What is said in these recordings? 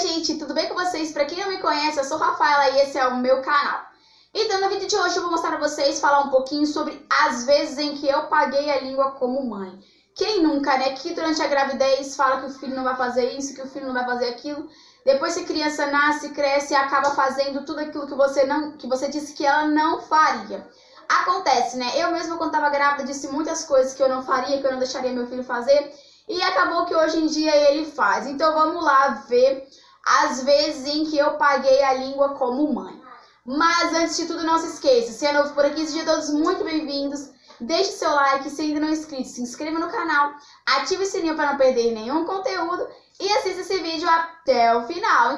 gente, tudo bem com vocês? Pra quem não me conhece, eu sou Rafaela e esse é o meu canal. Então, no vídeo de hoje eu vou mostrar pra vocês, falar um pouquinho sobre as vezes em que eu paguei a língua como mãe. Quem nunca, né? Que durante a gravidez fala que o filho não vai fazer isso, que o filho não vai fazer aquilo. Depois que a criança nasce, cresce e acaba fazendo tudo aquilo que você disse que ela não faria. Acontece, né? Eu mesma, quando estava grávida, disse muitas coisas que eu não faria, que eu não deixaria meu filho fazer. E acabou que hoje em dia ele faz. Então vamos lá ver as vezes em que eu paguei a língua como mãe. Mas antes de tudo, não se esqueça, se é novo por aqui, sejam todos muito bem-vindos. Deixe seu like, se ainda não é inscrito, se inscreva no canal, ative o sininho para não perder nenhum conteúdo e assista esse vídeo até o final.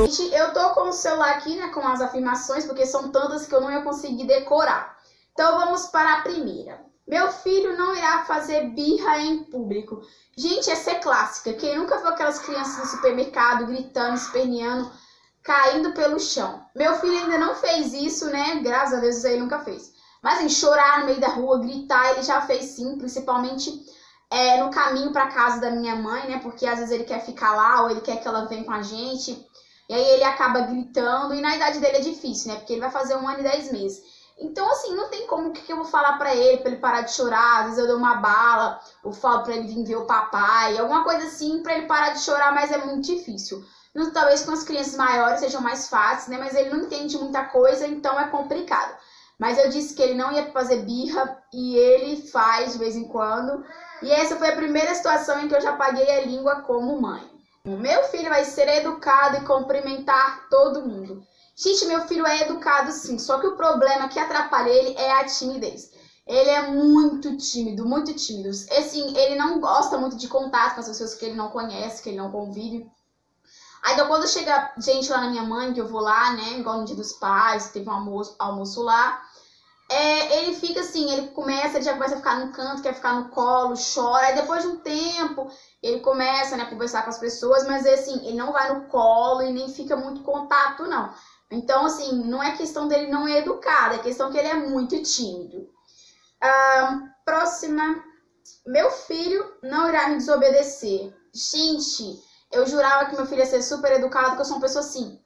Gente, eu tô com o celular aqui, né, com as afirmações, porque são tantas que eu não ia conseguir decorar. Então vamos para a primeira. Meu filho não irá fazer birra em público. Gente, essa é clássica. Quem nunca viu aquelas crianças no supermercado gritando, esperneando, caindo pelo chão? Meu filho ainda não fez isso, né? Graças a Deus ele nunca fez. Mas em chorar no meio da rua, gritar, ele já fez sim, principalmente no caminho para casa da minha mãe, né? Porque às vezes ele quer ficar lá ou ele quer que ela venha com a gente. E aí ele acaba gritando. E na idade dele é difícil, né? Porque ele vai fazer 1 ano e 10 meses. Então, assim, não tem como que eu vou falar pra ele parar de chorar. Às vezes eu dou uma bala, ou falo pra ele vir ver o papai, alguma coisa assim pra ele parar de chorar, mas é muito difícil. Talvez com as crianças maiores sejam mais fáceis, né? Mas ele não entende muita coisa, então é complicado. Mas eu disse que ele não ia fazer birra e ele faz de vez em quando. E essa foi a primeira situação em que eu já paguei a língua como mãe. O meu filho vai ser educado e cumprimentar todo mundo. Gente, meu filho é educado sim, só que o problema que atrapalha ele é a timidez. Ele é muito tímido, muito tímido. Assim, ele não gosta muito de contato com as pessoas que ele não conhece, que ele não convive. Aí então, quando chega gente lá na minha mãe, que eu vou lá, né, igual no Dia dos Pais, teve um almoço lá, ele fica assim, ele já começa a ficar no canto, quer ficar no colo, chora. Aí depois de um tempo, ele começa, né, a conversar com as pessoas, mas assim, ele não vai no colo e nem fica muito contato, não. Então, assim, não é questão dele não é educado, é questão que ele é muito tímido. Próxima. Meu filho não irá me desobedecer. Gente, eu jurava que meu filho ia ser super educado, que eu sou uma pessoa, assim,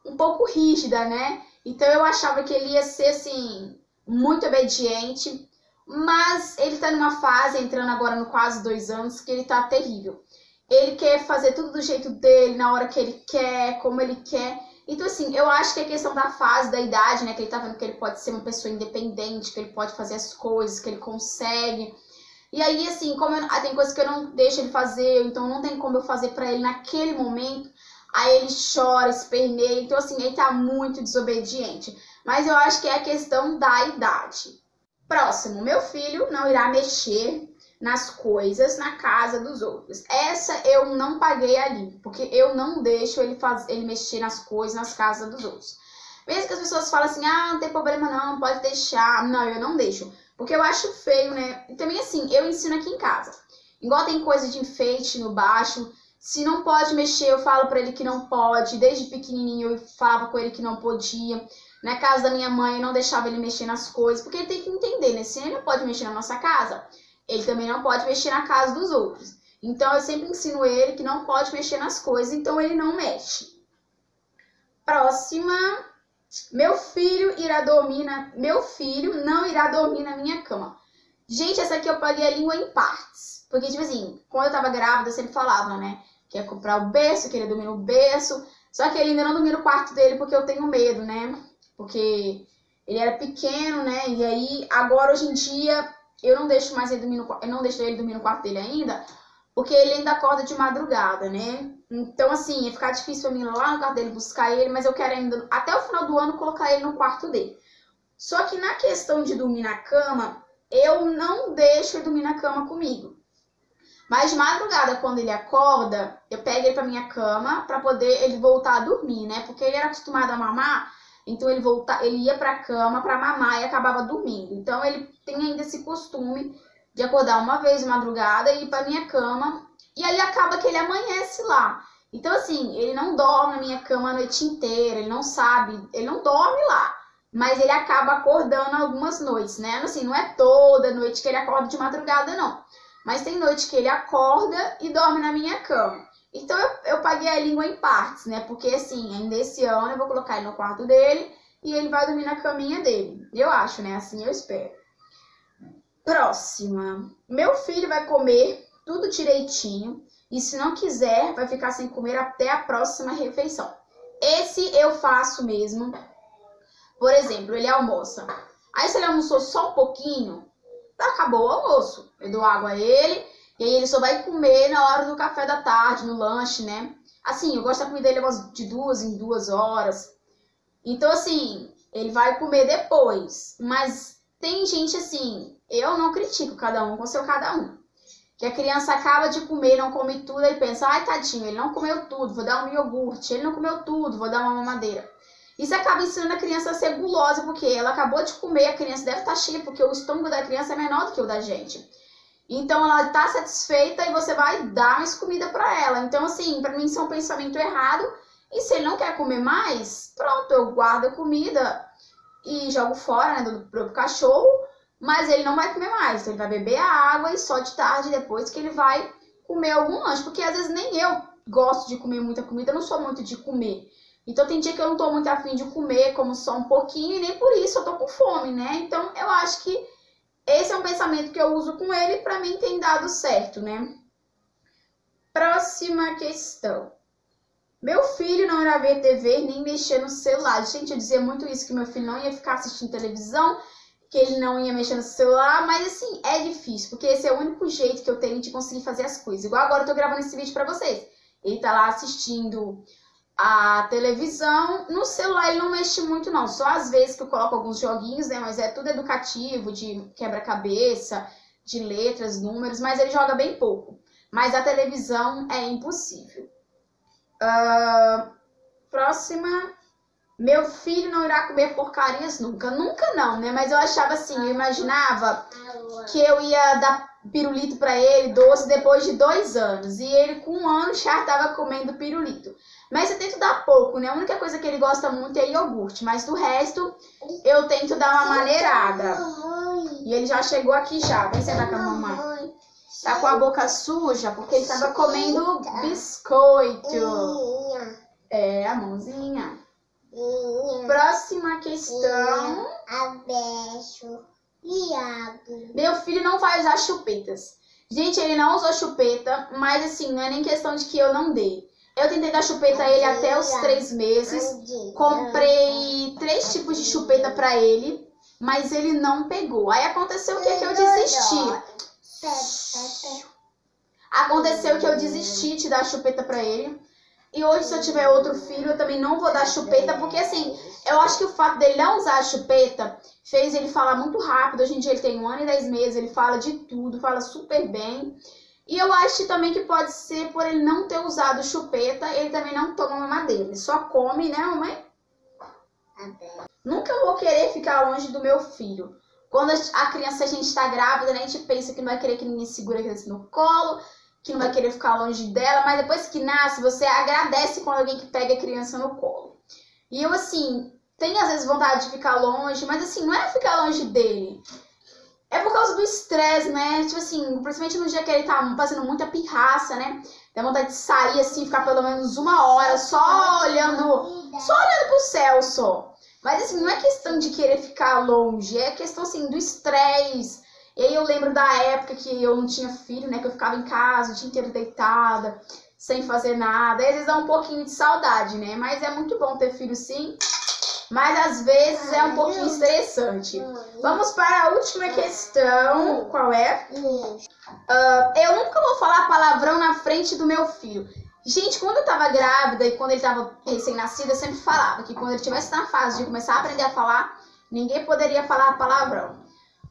um pouco rígida, né? Então, eu achava que ele ia ser, assim, muito obediente. Mas ele tá numa fase, entrando agora no quase 2 anos, que ele tá terrível. Ele quer fazer tudo do jeito dele, na hora que ele quer, como ele quer. Então, assim, eu acho que é questão da fase, da idade, né? Que ele tá vendo que ele pode ser uma pessoa independente, que ele pode fazer as coisas, que ele consegue. E aí, assim, como tem coisas que eu não deixo ele fazer, então não tem como eu fazer pra ele naquele momento. Aí ele chora, esperneia. Então, assim, ele tá muito desobediente. Mas eu acho que é a questão da idade. Próximo, meu filho não irá mexer nas coisas na casa dos outros. Essa eu não paguei ali, porque eu não deixo ele mexer nas coisas nas casas dos outros. Mesmo que as pessoas falem assim, não tem problema não, pode deixar. Não, eu não deixo, porque eu acho feio, né? E também assim, eu ensino aqui em casa. Igual tem coisa de enfeite no baixo, se não pode mexer, eu falo pra ele que não pode. Desde pequenininho eu falava com ele que não podia. Na casa da minha mãe eu não deixava ele mexer nas coisas, porque ele tem que entender, né? Se ele não pode mexer na nossa casa, ele também não pode mexer na casa dos outros. Então, eu sempre ensino ele que não pode mexer nas coisas, então ele não mexe. Próxima. Meu filho não irá dormir na minha cama. Gente, essa aqui eu paguei a língua em partes. Porque, tipo assim, quando eu tava grávida, eu sempre falava, né? Que ia comprar o berço, que ele ia dormir no berço. Só que ele ainda não dormia no quarto dele porque eu tenho medo, né? Porque ele era pequeno, né? E aí, agora, hoje em dia, eu não deixo mais ele dormir no quarto dele ainda, porque ele ainda acorda de madrugada, né? Então, assim, ia ficar difícil pra mim ir lá no quarto dele buscar ele, mas eu quero ainda, até o final do ano, colocar ele no quarto dele. Só que na questão de dormir na cama, eu não deixo ele dormir na cama comigo. Mas de madrugada, quando ele acorda, eu pego ele pra minha cama pra poder ele voltar a dormir, né? Porque ele era acostumado a mamar, então ele ia pra cama pra mamar e acabava dormindo. Então ele tem ainda esse costume de acordar uma vez de madrugada e ir pra minha cama. E aí acaba que ele amanhece lá. Então assim, ele não dorme na minha cama a noite inteira, ele não sabe, ele não dorme lá. mas ele acaba acordando algumas noites, né? Assim, não é toda noite que ele acorda de madrugada, não. Mas tem noite que ele acorda e dorme na minha cama. Então eu paguei a língua em partes, né? Porque assim, ainda esse ano eu vou colocar ele no quarto dele e ele vai dormir na caminha dele. Eu acho, né? Assim eu espero. Próxima. Meu filho vai comer tudo direitinho e se não quiser, vai ficar sem comer até a próxima refeição. Esse eu faço mesmo. Por exemplo, ele almoça. Aí se ele almoçou só um pouquinho, acabou o almoço. Eu dou água a ele e aí ele só vai comer na hora do café da tarde, no lanche, né? Assim, eu gosto da comida dele de 2 em 2 horas. Então, assim, ele vai comer depois. Mas tem gente assim, eu não critico, cada um com seu cada um. Que a criança acaba de comer, não come tudo, aí pensa, ai tadinho, ele não comeu tudo, vou dar um iogurte. Ele não comeu tudo, vou dar uma mamadeira. Isso acaba ensinando a criança a ser gulosa, porque ela acabou de comer, a criança deve estar cheia, porque o estômago da criança é menor do que o da gente. Então ela está satisfeita e você vai dar mais comida para ela. Então assim, para mim isso é um pensamento errado. E se ele não quer comer mais, pronto, eu guardo a comida e jogo fora, né, do próprio cachorro. Mas ele não vai comer mais, então ele vai beber a água e só de tarde depois que ele vai comer algum lanche. Porque às vezes nem eu gosto de comer muita comida, eu não sou muito de comer. Então tem dia que eu não tô muito afim de comer, como só um pouquinho, e nem por isso eu tô com fome, né? Então eu acho que esse é um pensamento que eu uso com ele e pra mim tem dado certo, né? Próxima questão. Meu filho não irá ver TV nem mexer no celular. Gente, eu dizia muito isso, que meu filho não ia ficar assistindo televisão, que ele não ia mexer no celular, mas assim, é difícil, porque esse é o único jeito que eu tenho de conseguir fazer as coisas. Igual agora eu tô gravando esse vídeo pra vocês. Ele tá lá assistindo a televisão, no celular ele não mexe muito não, só às vezes que eu coloco alguns joguinhos, né, mas é tudo educativo, de quebra-cabeça, de letras, números, mas ele joga bem pouco. Mas a televisão é impossível. Próxima. Meu filho não irá comer porcarias nunca. Nunca não, né, mas eu achava assim, eu imaginava que eu ia dar pirulito pra ele, doce, depois de 2 anos, e ele com 1 ano já tava comendo pirulito. Mas eu tento dar pouco, né? A única coisa que ele gosta muito é iogurte. Mas do resto, eu tento dar uma maneirada. E ele já chegou aqui já. Vem sentar com a mamãe. Tá com a boca suja porque ele tava comendo biscoito. É, a mãozinha. Próxima questão. Meu filho não vai usar chupetas. Gente, ele não usou chupeta, mas assim, não é nem questão de que eu não dei. Eu tentei dar chupeta a ele até os 3 meses. Comprei 3 tipos de chupeta pra ele, mas ele não pegou. Aí aconteceu o que eu desisti. Aconteceu que eu desisti de dar chupeta pra ele. E hoje, se eu tiver outro filho, eu também não vou dar chupeta, porque assim, eu acho que o fato dele não usar a chupeta fez ele falar muito rápido. Hoje em dia ele tem 1 ano e 10 meses, ele fala de tudo, fala super bem. E eu acho também que pode ser por ele não ter usado chupeta, ele também não toma mamadeira. Ele só come, né, mamãe? Nunca vou querer ficar longe do meu filho. Quando a criança, a gente está grávida, né, a gente pensa que não vai querer que ninguém segure a criança no colo, que não vai querer ficar longe dela, mas depois que nasce, você agradece quando alguém que pega a criança no colo. E eu, assim, tenho às vezes vontade de ficar longe, mas assim, não é ficar longe dele. É por causa do estresse, né? Tipo assim, principalmente no dia que ele tá fazendo muita pirraça, né? Dá vontade de sair assim, ficar pelo menos 1 hora só olhando pro céu só. Mas assim, não é questão de querer ficar longe, é questão assim do estresse. E aí eu lembro da época que eu não tinha filho, né? Que eu ficava em casa o dia inteiro deitada, sem fazer nada. Aí às vezes dá um pouquinho de saudade, né? Mas é muito bom ter filho sim. Mas às vezes é um pouquinho estressante. Vamos para a última questão. Qual é? Eu nunca vou falar palavrão na frente do meu filho. Gente, quando eu tava grávida e quando ele tava recém-nascido, eu sempre falava que quando ele estivesse na fase de começar a aprender a falar, ninguém poderia falar palavrão.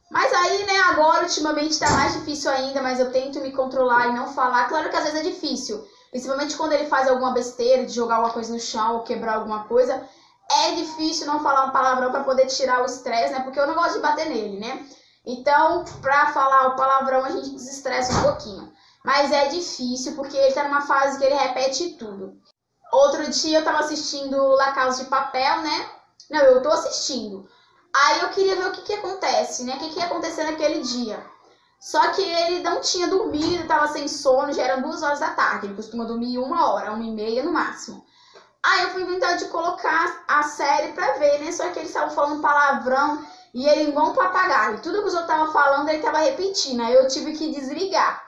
Mas aí, né, agora ultimamente tá mais difícil ainda, mas eu tento me controlar e não falar. Claro que às vezes é difícil, principalmente quando ele faz alguma besteira, de jogar alguma coisa no chão ou quebrar alguma coisa. É difícil não falar um palavrão pra poder tirar o estresse, né, porque eu não gosto de bater nele, né. Então, pra falar o palavrão, a gente desestressa um pouquinho. Mas é difícil, porque ele tá numa fase que ele repete tudo. Outro dia eu tava assistindo La Casa de Papel, né? Não, eu tô assistindo. Aí eu queria ver o que acontece, né? O que ia acontecer naquele dia. Só que ele não tinha dormido, tava sem sono, já eram 2 horas da tarde. Ele costuma dormir 1 hora, 1h30 no máximo. Aí eu fui inventar de colocar a série pra ver, né? Só que eles estavam falando palavrão e ele igual um papagaio. Tudo que os outros estavam falando, ele tava repetindo. Aí eu tive que desligar.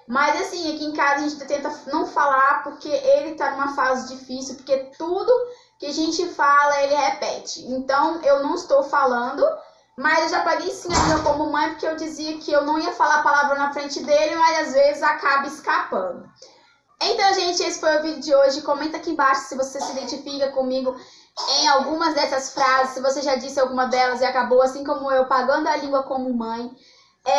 Mas assim, aqui em casa a gente tenta não falar porque ele tá numa fase difícil, porque tudo que a gente fala, ele repete. Então eu não estou falando, mas eu já paguei sim a língua como mãe, porque eu dizia que eu não ia falar a palavra na frente dele, mas às vezes acaba escapando. Então, gente, esse foi o vídeo de hoje. Comenta aqui embaixo se você se identifica comigo em algumas dessas frases, se você já disse alguma delas e acabou, assim como eu, pagando a língua como mãe.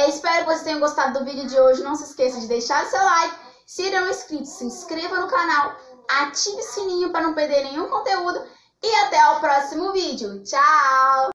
Espero que vocês tenham gostado do vídeo de hoje. Não se esqueça de deixar o seu like. Se não é inscrito, se inscreva no canal, ative o sininho para não perder nenhum conteúdo. E até o próximo vídeo. Tchau!